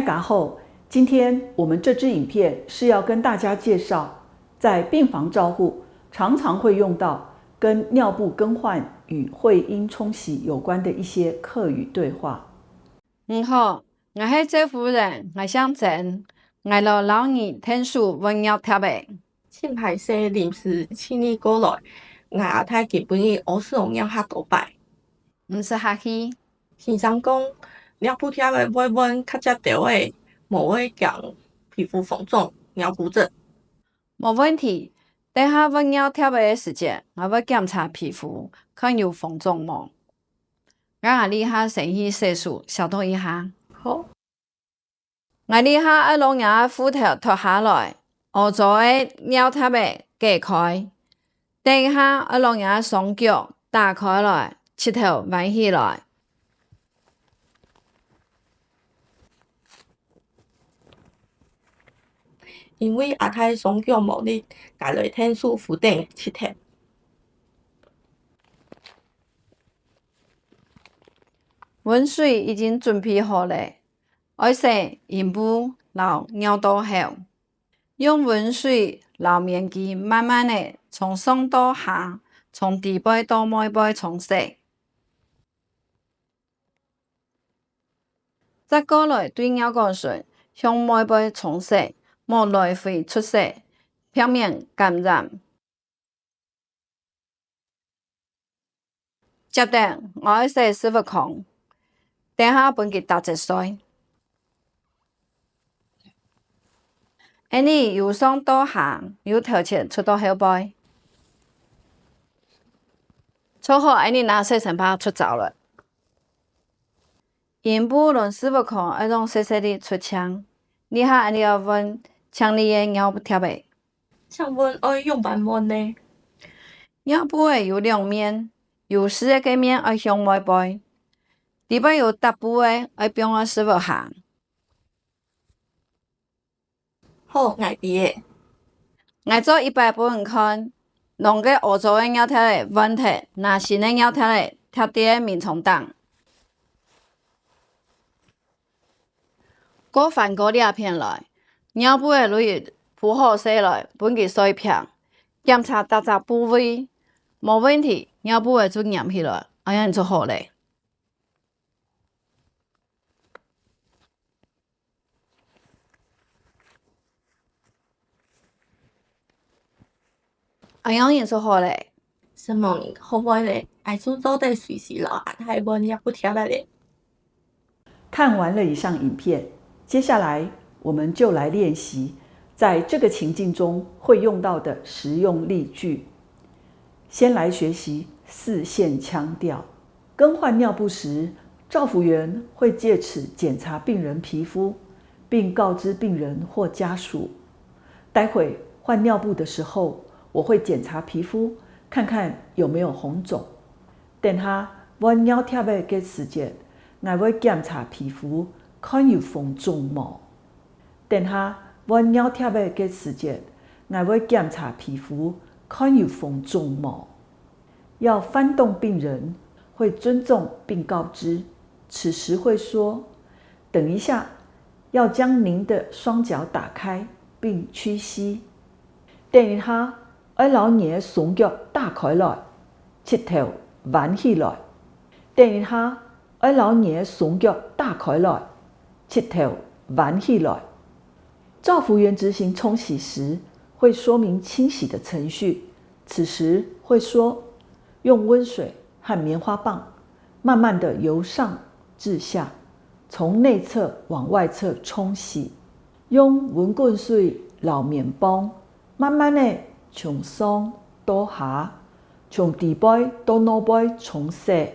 开嘎后，今天我们这支影片是要跟大家介绍，在病房照护常常会用到跟尿布更换与会阴冲洗有关的一些客语对话。好，我是周夫人，我想诊，我老老二听说温尿贴的。请歹势临时请你过来，我阿太基本日学使用尿下多摆。不是客气。先生讲，尿布贴的要温较接着的，无会将皮肤红肿、尿布疹。没问题。等下温尿贴的时间，我要检查皮肤，看有红肿无。我阿里下先去洗漱消毒一下。好。我里下要将牙斧头脱下来，后座的尿贴的解开。等一下要将牙双脚打开来，膝头弯起来。因为阿太双脚无力，家来天数负担7天。温水已经准备好了，要洗阴部和尿道后，用温水和面巾慢慢的从上到下，从底部到尾部冲洗。再过来对尿管顺向尾部冲洗，莫来回出洗，表面感染。接着我要洗湿腹孔，等下分佢打一水。安尼由上到下，由头前出到后背。做好安尼拿洗身泡出走了。阴部和湿腹孔要用细细的出枪，你下安尼要温强烈的尿布贴的。像温要用半温呢？尿布的有两面，有湿的个面要向外背，底部有湿布的要放在湿腹下。好，爱弟的。我做100分看，两个欧洲的尿贴的温贴，拿新的尿贴的贴在面床档。过翻过两片来，尿布的内液铺好洗来，分佢水片，检查各个部位，无问题，尿布的就粘起来，这样就好嘞。这样就好嘞。什么好唔咧？爱做做得随时留阿太温尿布贴来咧。看完了以上影片，接下来我们就来练习在这个情境中会用到的实用例句。先来学习4线腔调。更换尿布时，照服员会借此检查病人皮肤，并告知病人或家属。待会换尿布的时候，我会检查皮肤，看看有没有红肿。等下换尿贴的时间，我会检查皮肤，看有红肿无。等下换尿贴的时间，我会检查皮肤，看有红肿无。要翻动病人，会尊重并告知，此时会说：“等一下，要将您的双脚打开并屈膝。等一下，要老你的双脚打开来，膝头弯起来。等一下，要老你的双脚打开来，膝头弯起来。”照服员执行冲洗时，会说明清洗的程序，此时会说：“用温水和棉花棒，慢慢的由上至下，从内侧往外侧冲洗。用温棍水捞面棒，慢慢的从上到下，从底部到脑部冲洗。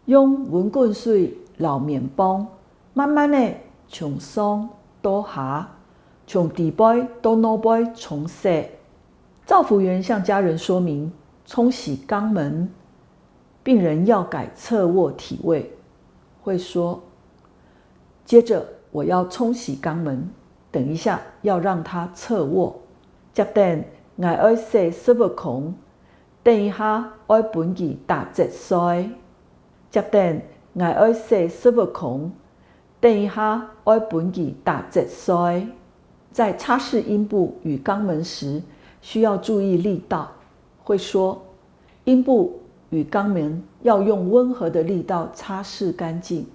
用温棍水捞面棒，慢慢的从上到下，从底部到脑部冲洗。照服员向家人说明冲洗肛门，病人要改侧卧体位，会说：“接着我要冲洗肛门，等一下要让他侧卧。接等我要洗湿腹孔，等一下我本佢打直水。接等我要洗湿腹孔，等一下要本己打直腮。在擦拭阴部与肛门时，需要注意力道。会说，阴部与肛门要用温和的力道擦拭干净。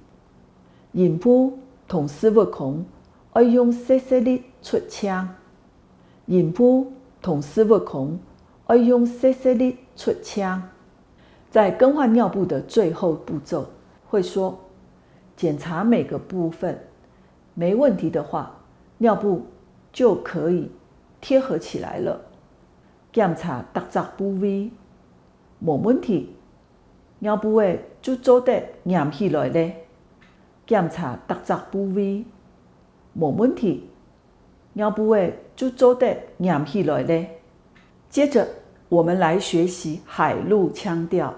阴部同私密孔要用细细力出枪。阴部同私密孔要用细细力出枪。在更换尿布的最后步骤，会说，检查每个部分，没问题的话，尿布就可以贴合起来了。检查各个部位，没问题，尿布的就做得粘起来了。检查各个部位，没问题，尿布的就做得粘起来了。接着，我们来学习海陆腔调。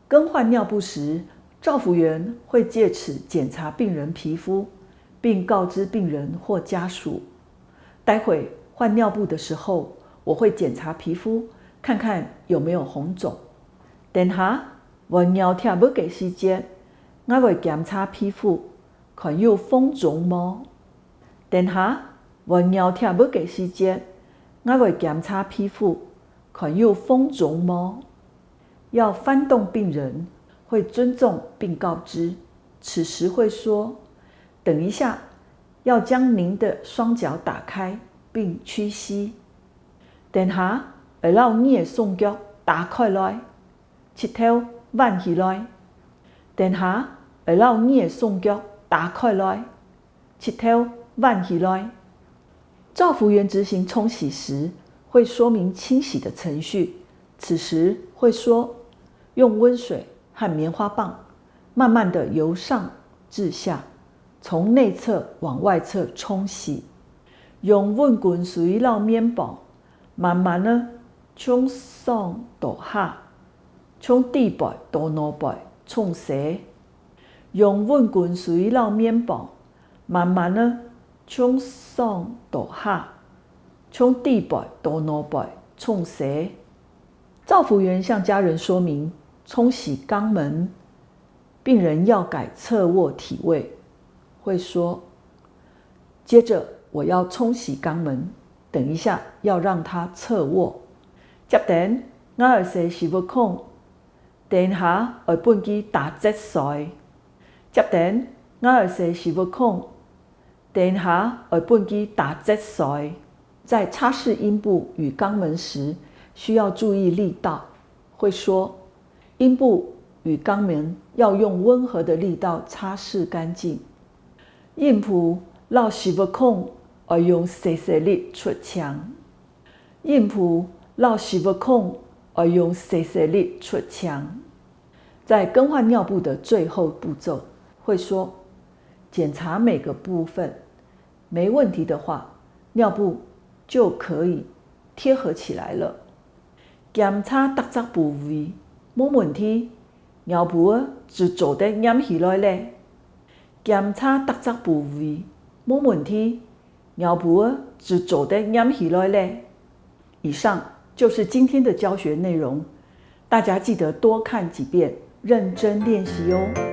更换尿布时，照服员会借此检查病人皮肤，并告知病人或家属。待会换尿布的时候，我会检查皮肤，看看有没有红肿。等下换尿贴要给时间，我会检查皮肤，看有红肿吗？等下换尿贴要给时间，我会检查皮肤，看有红肿吗？要翻动病人，会尊重并告知。此时会说，等一下，要将您的双脚打开并屈膝。等下会让你的双脚打开来，膝头弯起来。等下会让你的双脚打开来，膝头弯起来。照服员执行冲洗时，会说明清洗的程序。此时会说，用温水和棉花棒慢慢的由上至下，从内侧往外侧冲洗。用温滚水绕面部慢慢的从上到下，从底部到脑部冲洗。用温滚水绕面部慢慢的从上到下，从底部到脑部冲洗。照服员向家人说明冲洗肛门，病人要改侧卧体位，会说，接着我要冲洗肛门，等一下要让他侧卧。接等我要洗食物孔，等下要本机打直腮。接等我要洗食物孔，等下要本机打直腮。在擦拭阴部与肛门时，需要注意力道。会说，阴部与肛门要用温和的力道擦拭干净。阴部绕食物孔要用细细力出枪。阴部绕食物孔要用细细力出枪。在更换尿布的最后步骤，会说，检查每个部分，没问题的话，尿布就可以贴合起来了。检查各个部位，没问题，尿布就做得粘起来了。检查各个部位，没问题，尿布就做得粘起来了。以上就是今天的教学内容，大家记得多看几遍，认真练习哦。